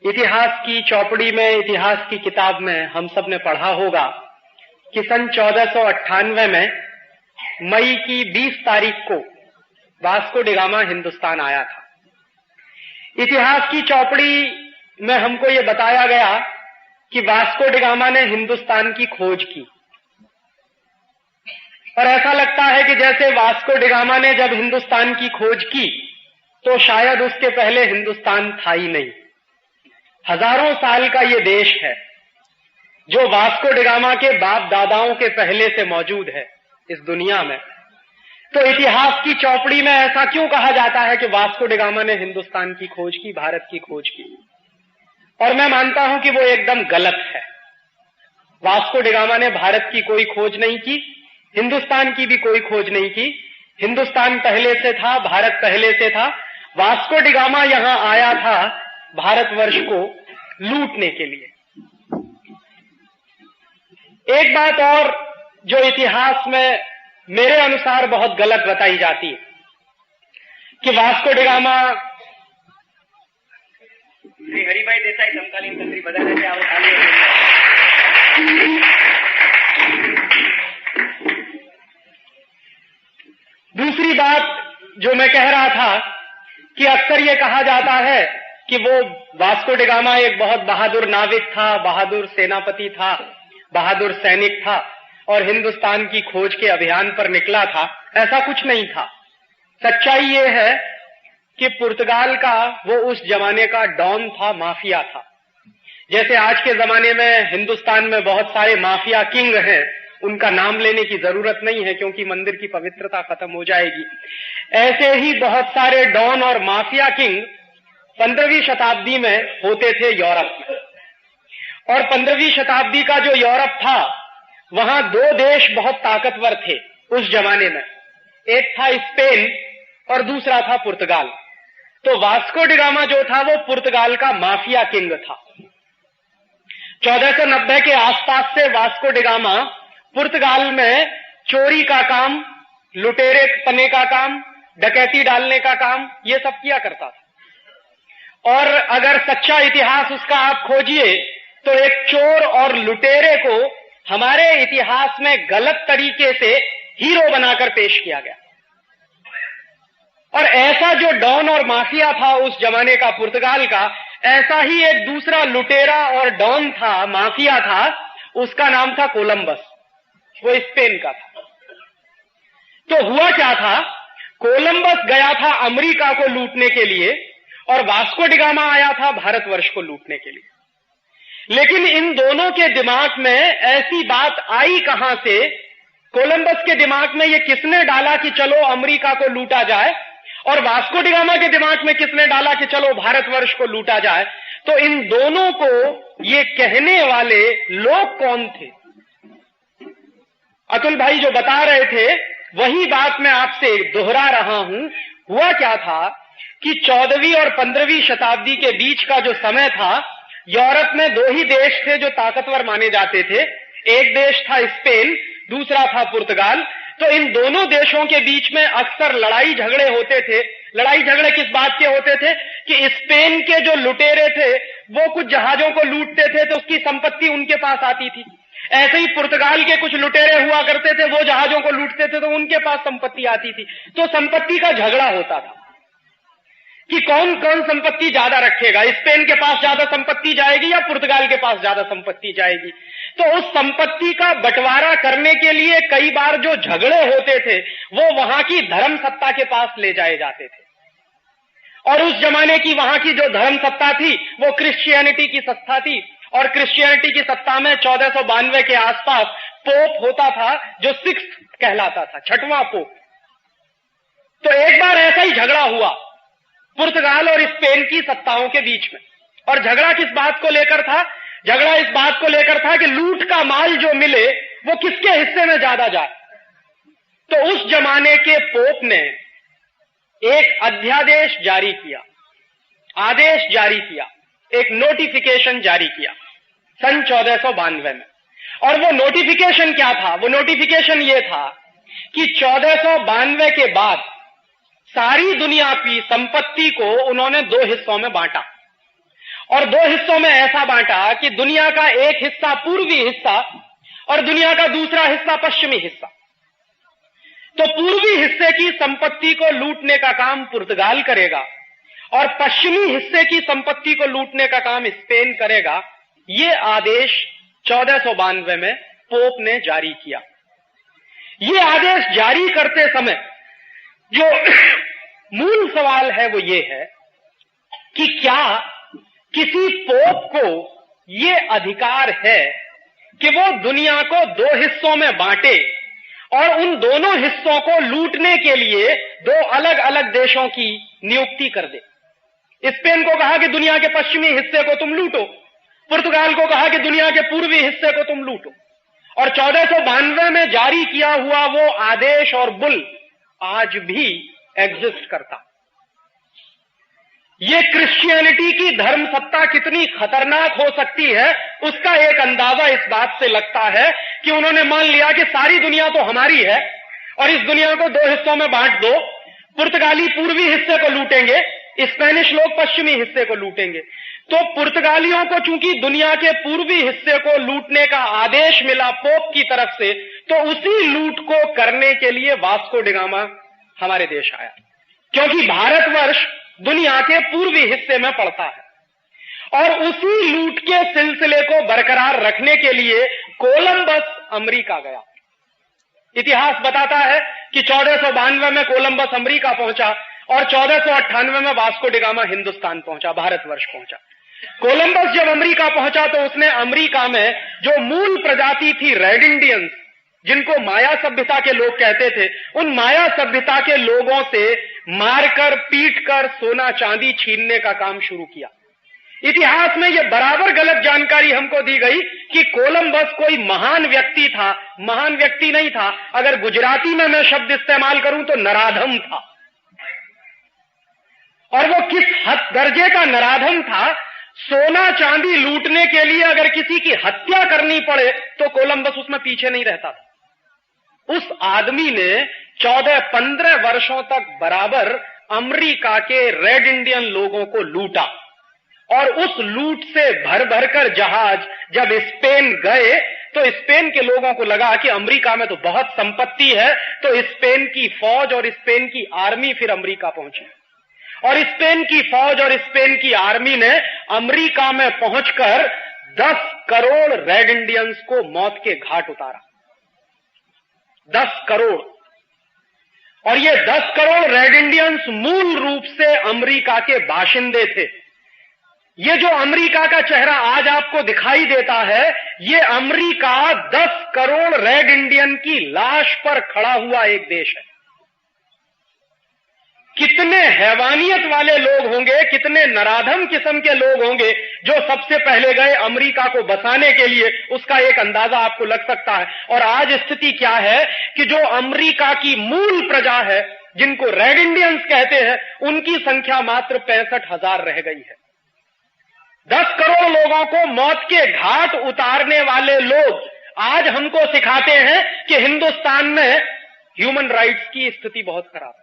इतिहास की चौपड़ी में, इतिहास की किताब में हम सब ने पढ़ा होगा कि सन 1498 में मई की 20 तारीख को वास्को डी गामा हिंदुस्तान आया था। इतिहास की चौपड़ी में हमको ये बताया गया कि वास्को डी गामा ने हिंदुस्तान की खोज की, और ऐसा लगता है कि जैसे वास्को डी गामा ने जब हिंदुस्तान की खोज की तो शायद उसके पहले हिंदुस्तान था ही नहीं। हजारों साल का ये देश है जो वास्को डी गामा के बाप दादाओं के पहले से मौजूद है इस दुनिया में। तो इतिहास की चौपड़ी में ऐसा क्यों कहा जाता है कि वास्को डी गामा ने हिंदुस्तान की खोज की, भारत की खोज की? और मैं मानता हूं कि वो एकदम गलत है। वास्को डी गामा ने भारत की कोई खोज नहीं की, हिंदुस्तान की भी कोई खोज नहीं की। हिंदुस्तान पहले से था, भारत पहले से था। वास्को डी गामा यहां आया था भारतवर्ष को लूटने के लिए। एक बात और जो इतिहास में मेरे अनुसार बहुत गलत बताई जाती है कि Vasco D gamma Shri Haribhai Desai समकालीन तंत्री बदलने से आवताली। दूसरी बात जो मैं कह रहा था कि अक्सर यह कहा जाता है कि वो वास्को डी गामा एक बहुत बहादुर नाविक था, बहादुर सेनापति था, बहादुर सैनिक था और हिंदुस्तान की खोज के अभियान पर निकला था। ऐसा कुछ नहीं था। सच्चाई ये है कि पुर्तगाल का वो उस जमाने का डॉन था, माफिया था। जैसे आज के जमाने में हिंदुस्तान में बहुत सारे माफिया किंग हैं, उनका नाम लेने की जरूरत नहीं है क्योंकि मंदिर की पवित्रता खत्म हो जाएगी। ऐसे ही बहुत सारे डॉन और माफिया किंग 15वीं शताब्दी में होते थे यूरोप में। और 15वीं शताब्दी का जो यूरोप था वहां दो देश बहुत ताकतवर थे उस जमाने में। एक था स्पेन और दूसरा था पुर्तगाल। तो वास्को डी गामा जो था वो पुर्तगाल का माफिया किंग था। 1490 के आसपास से वास्को डी गामा पुर्तगाल में चोरी का काम, लुटेरे पने का काम, डकैती डालने का काम, ये सब किया करता था। और अगर सच्चा इतिहास उसका आप खोजिए तो एक चोर और लुटेरे को हमारे इतिहास में गलत तरीके से हीरो बनाकर पेश किया गया। और ऐसा जो डॉन और माफिया था उस जमाने का पुर्तगाल का, ऐसा ही एक दूसरा लुटेरा और डॉन था, माफिया था, उसका नाम था कोलंबस। वो स्पेन का था। तो हुआ क्या था, कोलंबस गया था अमेरिका को लूटने के लिए और वास्को डी गामा आया था भारतवर्ष को लूटने के लिए। लेकिन इन दोनों के दिमाग में ऐसी बात आई कहां से, कोलंबस के दिमाग में ये किसने डाला कि चलो अमेरिका को लूटा जाए, और वास्को डी गामा के दिमाग में किसने डाला कि चलो भारतवर्ष को लूटा जाए? तो इन दोनों को ये कहने वाले लोग कौन थे? अतुल भाई जो बता रहे थे वही बात मैं आपसे दोहरा रहा हूं। हुआ क्या था कि 14वीं और 15वीं शताब्दी के बीच का जो समय था, यूरोप में दो ही देश थे जो ताकतवर माने जाते थे। एक देश था स्पेन, दूसरा था पुर्तगाल। तो इन दोनों देशों के बीच में अक्सर लड़ाई झगड़े होते थे। लड़ाई झगड़े किस बात के होते थे कि स्पेन के जो लुटेरे थे वो कुछ जहाजों को लूटते थे तो उसकी संपत्ति उनके पास आती थी। ऐसे ही पुर्तगाल के कुछ लुटेरे हुआ करते थे, वो जहाजों को लूटते थे तो उनके पास संपत्ति आती थी। तो संपत्ति का झगड़ा होता था कि कौन कौन संपत्ति ज्यादा रखेगा, स्पेन के पास ज्यादा संपत्ति जाएगी या पुर्तगाल के पास ज्यादा संपत्ति जाएगी। तो उस संपत्ति का बंटवारा करने के लिए कई बार जो झगड़े होते थे वो वहां की धर्म सत्ता के पास ले जाए जाते थे। और उस जमाने की वहां की जो धर्म सत्ता थी वो क्रिश्चियनिटी की सत्ता थी। और क्रिश्चियनिटी की सत्ता में 1492 के आसपास पोप होता था जो 6th कहलाता था, 6वां पोप। तो एक बार ऐसा ही झगड़ा हुआ पुर्तगाल और स्पेन की सत्ताओं के बीच में। और झगड़ा किस बात को लेकर था? झगड़ा इस बात को लेकर था कि लूट का माल जो मिले वो किसके हिस्से में ज्यादा जाए। तो उस जमाने के पोप ने एक अध्यादेश जारी किया, आदेश जारी किया, एक नोटिफिकेशन जारी किया सन 1492 में। और वो नोटिफिकेशन क्या था? वो नोटिफिकेशन ये था कि 1492 के बाद सारी दुनिया की संपत्ति को उन्होंने दो हिस्सों में बांटा। और दो हिस्सों में ऐसा बांटा कि दुनिया का एक हिस्सा पूर्वी हिस्सा और दुनिया का दूसरा हिस्सा पश्चिमी हिस्सा। तो पूर्वी हिस्से की संपत्ति को लूटने का काम पुर्तगाल करेगा और पश्चिमी हिस्से की संपत्ति को लूटने का काम स्पेन करेगा। ये आदेश 1492 में पोप ने जारी किया। ये आदेश जारी करते समय जो मूल सवाल है वो ये है कि क्या किसी पोप को ये अधिकार है कि वो दुनिया को दो हिस्सों में बांटे और उन दोनों हिस्सों को लूटने के लिए दो अलग अलग देशों की नियुक्ति कर दे। स्पेन को कहा कि दुनिया के पश्चिमी हिस्से को तुम लूटो, पुर्तगाल को कहा कि दुनिया के पूर्वी हिस्से को तुम लूटो। और 1492 में जारी किया हुआ वो आदेश और बुल आज भी एग्जिस्ट करता। ये क्रिश्चियनिटी की धर्म सत्ता कितनी खतरनाक हो सकती है उसका एक अंदाजा इस बात से लगता है कि उन्होंने मान लिया कि सारी दुनिया तो हमारी है और इस दुनिया को दो हिस्सों में बांट दो। पुर्तगाली पूर्वी हिस्से को लूटेंगे, स्पेनिश लोग पश्चिमी हिस्से को लूटेंगे। तो पुर्तगालियों को चूंकि दुनिया के पूर्वी हिस्से को लूटने का आदेश मिला पोप की तरफ से, तो उसी लूट को करने के लिए वास्को डी गामा हमारे देश आया, क्योंकि भारतवर्ष दुनिया के पूर्वी हिस्से में पड़ता है। और उसी लूट के सिलसिले को बरकरार रखने के लिए कोलंबस अमेरिका गया। इतिहास बताता है कि 1492 में कोलंबस अमेरिका पहुंचा और 1498 में वास्को डी गामा हिंदुस्तान पहुंचा, भारतवर्ष पहुंचा। कोलंबस जब अमेरिका पहुंचा तो उसने अमेरिका में जो मूल प्रजाति थी रेड इंडियंस, जिनको माया सभ्यता के लोग कहते थे, उन माया सभ्यता के लोगों से मारकर पीटकर सोना चांदी छीनने का काम शुरू किया। इतिहास में यह बराबर गलत जानकारी हमको दी गई कि कोलंबस कोई महान व्यक्ति था। महान व्यक्ति नहीं था, अगर गुजराती में मैं शब्द इस्तेमाल करूं तो नराधम था। और वो किस हद दर्जे का नराधम था, सोना चांदी लूटने के लिए अगर किसी की हत्या करनी पड़े तो कोलंबस उसमें पीछे नहीं रहता था। उस आदमी ने 14-15 वर्षों तक बराबर अमेरिका के रेड इंडियन लोगों को लूटा और उस लूट से भर भर कर जहाज जब स्पेन गए तो स्पेन के लोगों को लगा कि अमेरिका में तो बहुत संपत्ति है, तो स्पेन की फौज और स्पेन की आर्मी फिर अमेरिका पहुंची और स्पेन की फौज और स्पेन की आर्मी ने अमेरिका में पहुंचकर 10 करोड़ रेड इंडियंस को मौत के घाट उतारा। 10 करोड़। और ये 10 करोड़ रेड इंडियंस मूल रूप से अमेरिका के बाशिंदे थे। ये जो अमेरिका का चेहरा आज आपको दिखाई देता है, ये अमेरिका 10 करोड़ रेड इंडियन की लाश पर खड़ा हुआ एक देश है। कितने हैवानियत वाले लोग होंगे, कितने नराधम किस्म के लोग होंगे जो सबसे पहले गए अमेरिका को बसाने के लिए, उसका एक अंदाजा आपको लग सकता है। और आज स्थिति क्या है कि जो अमेरिका की मूल प्रजा है, जिनको रेड इंडियंस कहते हैं, उनकी संख्या मात्र 65,000 रह गई है। 10 करोड़ लोगों को मौत के घाट उतारने वाले लोग आज हमको सिखाते हैं कि हिंदुस्तान में ह्यूमन राइट्स की स्थिति बहुत खराब है।